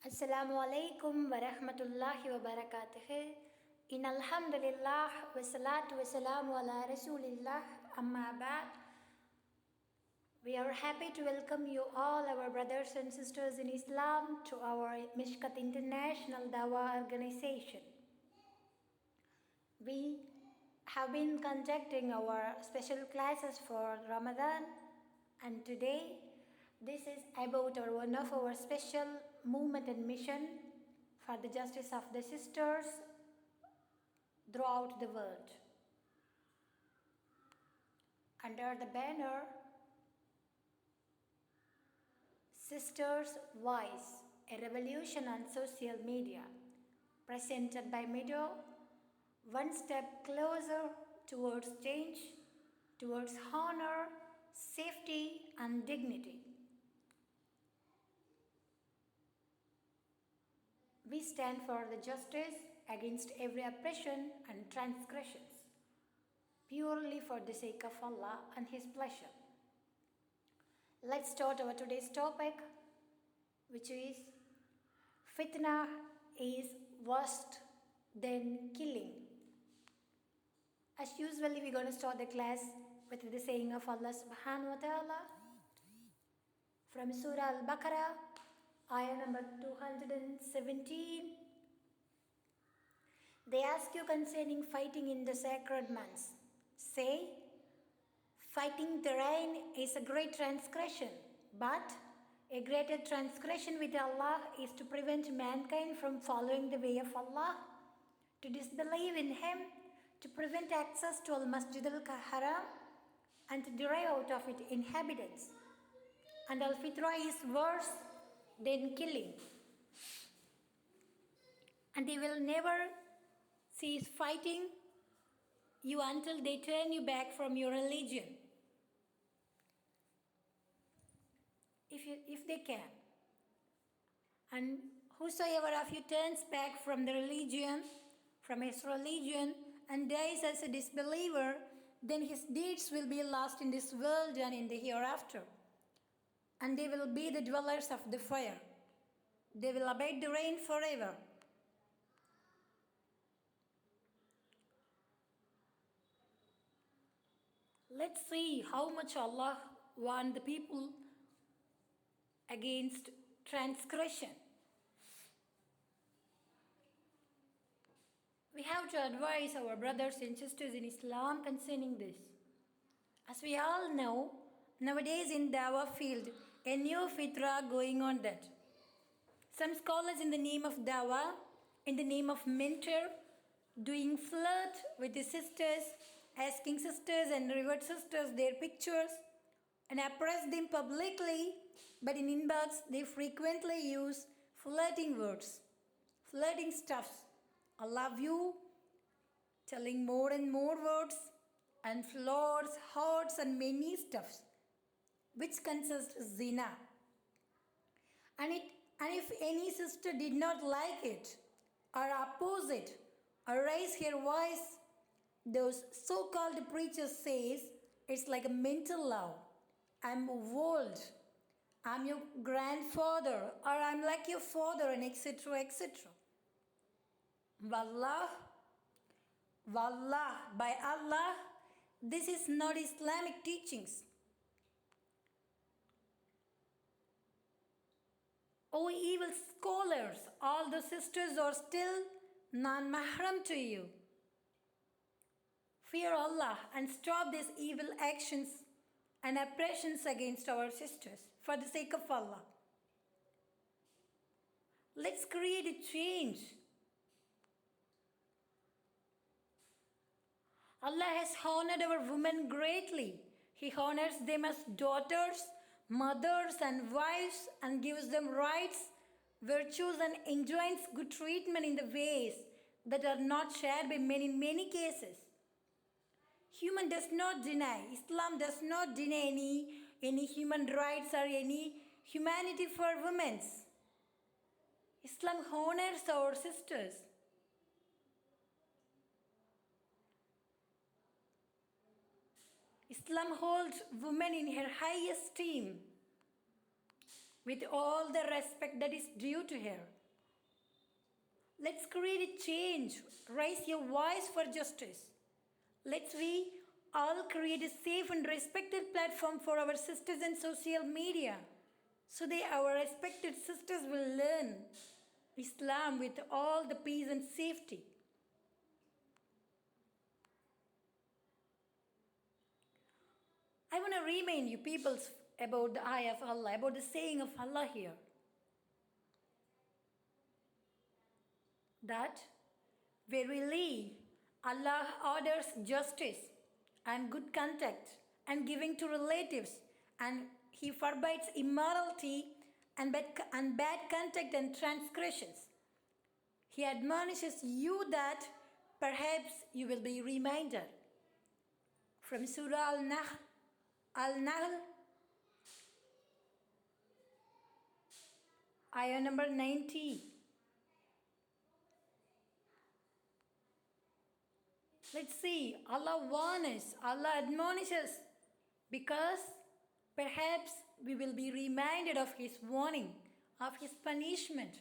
Assalamu alaikum wa rahmatullahi wa barakatuh. In alhamdulillah wa salatu wa salamu ala rasulillah amma ba'd. We are happy to welcome you all, our brothers and sisters in Islam, to our Mishkat International Dawah organization. We have been conducting our special classes for Ramadan, and today this is about one of our special movement and mission for the justice of the sisters throughout the world. Under the banner Sisters' Voice, a revolution on social media, presented by MIDO, one step closer towards change, towards honor, safety, and dignity. We stand for the justice against every oppression and transgressions, purely for the sake of Allah and His pleasure. Let's start our today's topic, which is fitna is worse than killing. As usually, we're going to start the class with the saying of Allah subhanahu wa ta'ala from Surah Al-Baqarah, ayah number 217. They ask you concerning fighting in the sacred months. Say, fighting the rain is a great transgression, but a greater transgression with Allah is to prevent mankind from following the way of Allah, to disbelieve in Him, to prevent access to Al-Masjid al-Haram, and to derive out of it inhabitants. And Al-Fitra is worse than killing. And they will never cease fighting you until they turn you back from your religion. If they can. And whosoever of you turns back from the religion, from his religion, and dies as a disbeliever, then his deeds will be lost in this world and in the hereafter. And they will be the dwellers of the fire. They will abide the rain forever. Let's see how much Allah warned the people against transgression. We have to advise our brothers and sisters in Islam concerning this. As we all know, nowadays in Dawah field, a new fitra going on that. Some scholars in the name of Dawah, in the name of mentor, doing flirt with the sisters, asking sisters and revert sisters their pictures, and oppress them publicly, but in inbox they frequently use flirting words, flirting stuffs. I love you, telling more and more words, and flowers, hearts, and many stuffs, which consist zina. And if any sister did not like it, or oppose it, or raise her voice, those so-called preachers says it's like a mental law. I'm old, I'm your grandfather, or I'm like your father, and etc. etc. Wallah, by Allah, this is not Islamic teachings. O evil scholars, all the sisters are still non-mahram to you. Fear Allah and stop these evil actions and oppressions against our sisters for the sake of Allah. Let's create a change. Allah has honored our women greatly. He honors them as daughters, mothers, and wives, and gives them rights, virtues, and enjoins good treatment in the ways that are not shared by men in many cases. Islam does not deny any human rights or any humanity for women. Islam honors our sisters. Islam holds women in her high esteem. with all the respect that is due to her. Let's create a change. Raise your voice for justice. Let's we all create a safe and respected platform for our sisters in social media so that our respected sisters will learn Islam with all the peace and safety. I want to remind you people about the ayah of Allah, about the saying of Allah here. That verily Allah orders justice and good conduct and giving to relatives, and He forbids immorality and bad conduct and transgressions. He admonishes you that perhaps you will be reminded. From Surah Al-Nahl, ayah number 90. Let's see, Allah warns us, Allah admonishes, because perhaps we will be reminded of His warning, of His punishment.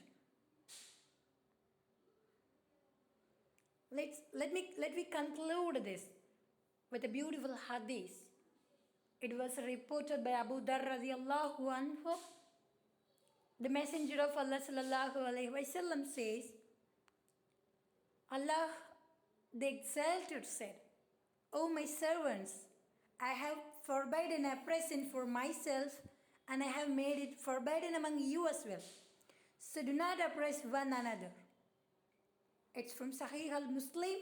Let me conclude this with a beautiful hadith. It was reported by Abu Dharr radiallahu anhu. The Messenger of Allah sallallahu alaihi wasallam says, Allah the Exalted said, O my servants, I have forbidden oppression for myself, and I have made it forbidden among you as well. So do not oppress one another. It's from Sahih al-Muslim,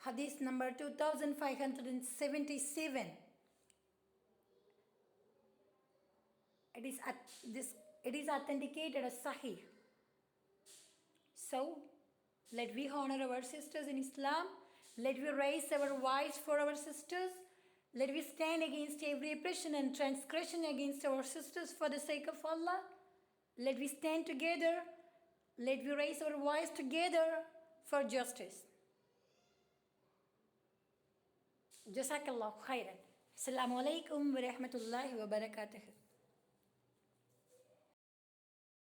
hadith number 2577. It is authenticated as Sahih. So, let we honor our sisters in Islam. Let we raise our voice for our sisters. Let we stand against every oppression and transgression against our sisters for the sake of Allah. Let we stand together. Let we raise our voice together for justice. Jazakallah khairan. Assalamu alaikum wa rahmatullahi wa barakatuh.